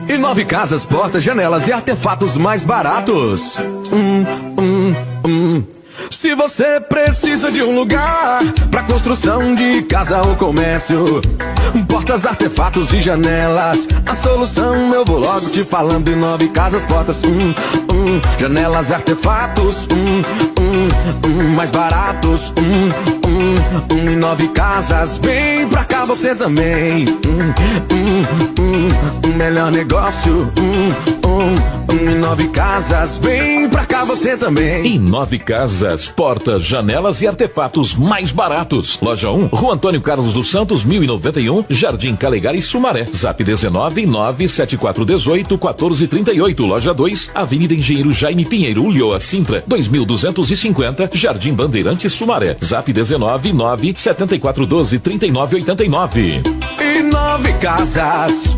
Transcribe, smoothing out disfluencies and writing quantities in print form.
Inove Casas, portas, janelas e artefatos mais baratos. Se você precisa de um lugar pra construção de casa ou comércio, portas, artefatos e janelas, a solução eu vou logo te falando. Inove Casas, portas, janelas, artefatos, mais baratos, Inove Casas, vem pra cá você também. Melhor negócio, Inove Casas, vem pra cá você também. Inove Casas, portas, janelas e artefatos mais baratos. Loja 1, Rua Antônio Carlos dos Santos, 1091, Jardim Calegari, Sumaré. Zap 19 97418 1438. Loja 2, Avenida Engenheiro Jaime Pinheiro, Ulloa, Sintra, 2250, Jardim Bandeirantes, Sumaré. Zap 19 97412 3989. Inove Casas.